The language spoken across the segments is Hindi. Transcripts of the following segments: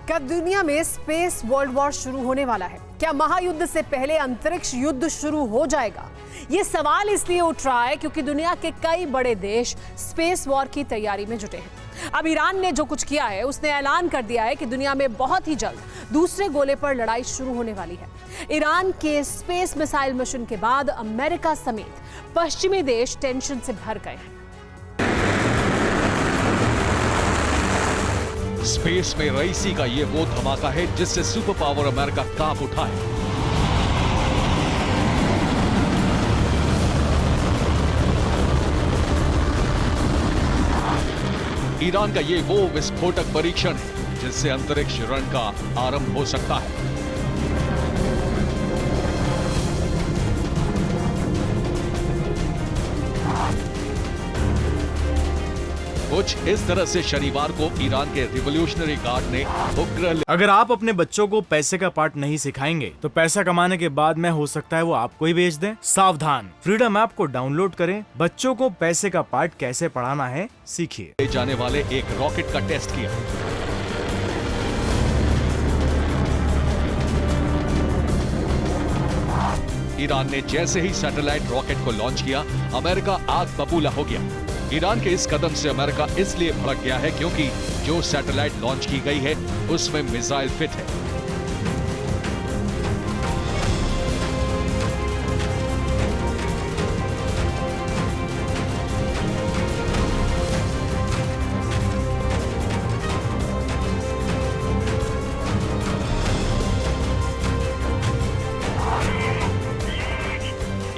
क्या दुनिया में स्पेस वर्ल्ड वॉर शुरू होने वाला है? क्या महायुद्ध से पहले अंतरिक्ष युद्ध शुरू हो जाएगा? ये सवाल इसलिए उठ रहा है क्योंकि दुनिया के कई बड़े देश स्पेस वॉर की तैयारी में जुटे हैं। अब ईरान ने जो कुछ किया है, उसने ऐलान कर दिया है कि दुनिया में बहुत ही जल्द दूसरे गोले पर लड़ाई शुरू होने वाली है। ईरान के स्पेस मिसाइल मिशन के बाद अमेरिका समेत पश्चिमी देश टेंशन से भर गए हैं। स्पेस में रईसी का ये वो धमाका है जिससे सुपर पावर अमेरिका कांप उठा है। ईरान का ये वो विस्फोटक परीक्षण है जिससे अंतरिक्ष रण का आरंभ हो सकता है। कुछ इस तरह से शनिवार को ईरान के रिवॉल्यूशनरी गार्ड ने उपग्रह। अगर आप अपने बच्चों को पैसे का पाठ नहीं सिखाएंगे तो पैसा कमाने के बाद में हो सकता है वो आपको ही बेच दें। सावधान, फ्रीडम ऐप को डाउनलोड करें, बच्चों को पैसे का पाठ कैसे पढ़ाना है सीखिए। ले जाने वाले एक रॉकेट का टेस्ट किया। ईरान ने जैसे ही सैटेलाइट रॉकेट को लॉन्च किया, अमेरिका आग बबूला हो गया। ईरान के इस कदम से अमेरिका इसलिए भड़क गया है क्योंकि जो सैटेलाइट लॉन्च की गई है उसमें मिसाइल फिट है।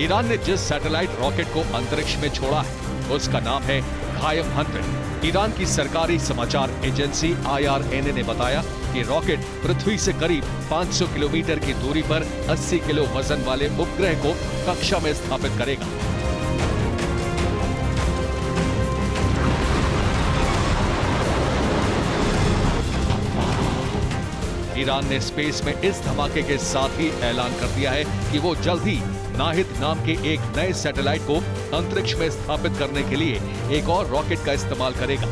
ईरान ने जिस सैटेलाइट रॉकेट को अंतरिक्ष में छोड़ा है उसका नाम है कायम 100। ईरान की सरकारी समाचार एजेंसी IRNA ने बताया कि रॉकेट पृथ्वी से करीब 500 किलोमीटर की दूरी पर 80 किलो वजन वाले उपग्रह को कक्षा में स्थापित करेगा। ईरान ने स्पेस में इस धमाके के साथ ही ऐलान कर दिया है कि वो जल्द ही नाहिद नाम के एक नए सैटेलाइट को अंतरिक्ष में स्थापित करने के लिए एक और रॉकेट का इस्तेमाल करेगा।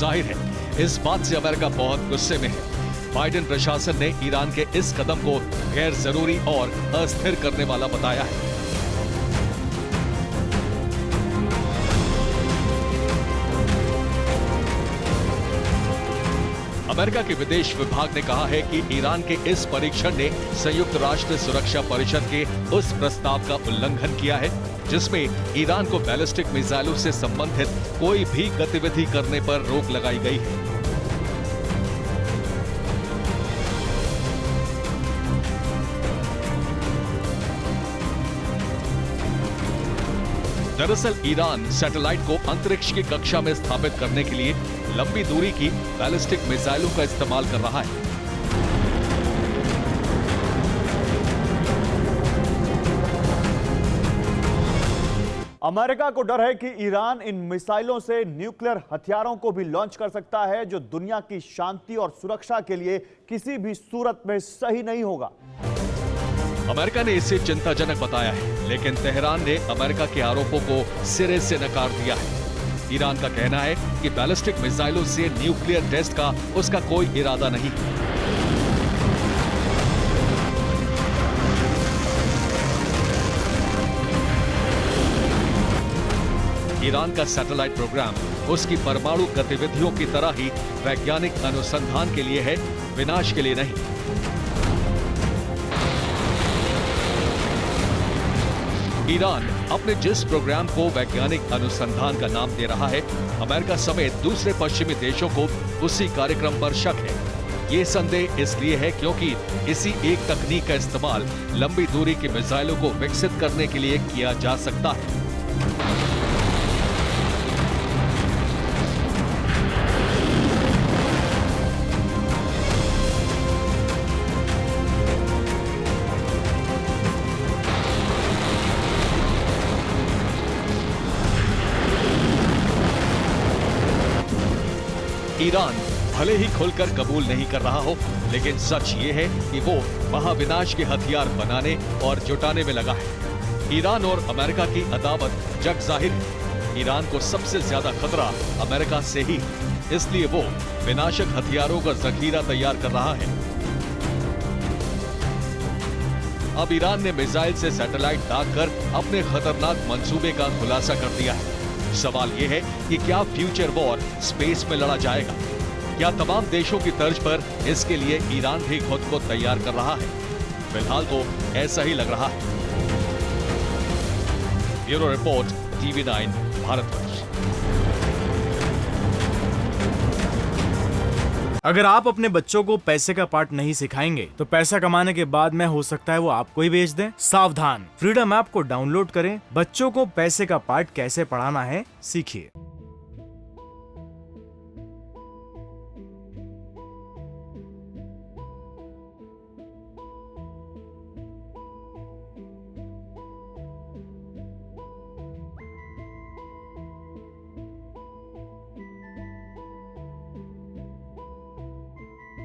जाहिर है इस बात से अमेरिका बहुत गुस्से में है। बाइडेन प्रशासन ने ईरान के इस कदम को गैर जरूरी और अस्थिर करने वाला बताया है। अमेरिका के विदेश विभाग ने कहा है कि ईरान के इस परीक्षण ने संयुक्त राष्ट्र सुरक्षा परिषद के उस प्रस्ताव का उल्लंघन किया है जिसमें ईरान को बैलिस्टिक मिसाइलों से संबंधित कोई भी गतिविधि करने पर रोक लगाई गई है। दरअसल ईरान सैटेलाइट को अंतरिक्ष की कक्षा में स्थापित करने के लिए लंबी दूरी की बैलिस्टिक मिसाइलों का इस्तेमाल कर रहा है। अमेरिका को डर है कि ईरान इन मिसाइलों से न्यूक्लियर हथियारों को भी लॉन्च कर सकता है जो दुनिया की शांति और सुरक्षा के लिए किसी भी सूरत में सही नहीं होगा। अमेरिका ने इसे चिंताजनक बताया है, लेकिन तेहरान ने अमेरिका के आरोपों को सिरे से नकार दिया है। ईरान का कहना है कि बैलिस्टिक मिसाइलों से न्यूक्लियर टेस्ट का उसका कोई इरादा नहीं। ईरान का सैटेलाइट प्रोग्राम उसकी परमाणु गतिविधियों की तरह ही वैज्ञानिक अनुसंधान के लिए है, विनाश के लिए नहीं। ईरान अपने जिस प्रोग्राम को वैज्ञानिक अनुसंधान का नाम दे रहा है, अमेरिका समेत दूसरे पश्चिमी देशों को उसी कार्यक्रम पर शक है। ये संदेह इसलिए है क्योंकि इसी एक तकनीक का इस्तेमाल लंबी दूरी की मिसाइलों को विकसित करने के लिए किया जा सकता है। ईरान भले ही खुलकर कबूल नहीं कर रहा हो, लेकिन सच ये है कि वो महाविनाश के हथियार बनाने और जुटाने में लगा है। ईरान और अमेरिका की अदावत जग जाहिर है। ईरान को सबसे ज्यादा खतरा अमेरिका से ही, इसलिए वो विनाशक हथियारों का जखीरा तैयार कर रहा है। अब ईरान ने मिसाइल से सैटेलाइट दागकर अपने खतरनाक मंसूबे का खुलासा कर दिया है। सवाल यह है कि क्या फ्यूचर वॉर स्पेस में लड़ा जाएगा? क्या तमाम देशों की तर्ज पर इसके लिए ईरान भी खुद को तैयार कर रहा है? फिलहाल तो ऐसा ही लग रहा है। Bureau report, TV9 Bharatvarsh. अगर आप अपने बच्चों को पैसे का पाठ नहीं सिखाएंगे तो पैसा कमाने के बाद में हो सकता है वो आपको ही बेच दें। सावधान, फ्रीडम ऐप को डाउनलोड करें, बच्चों को पैसे का पाठ कैसे पढ़ाना है सीखिए।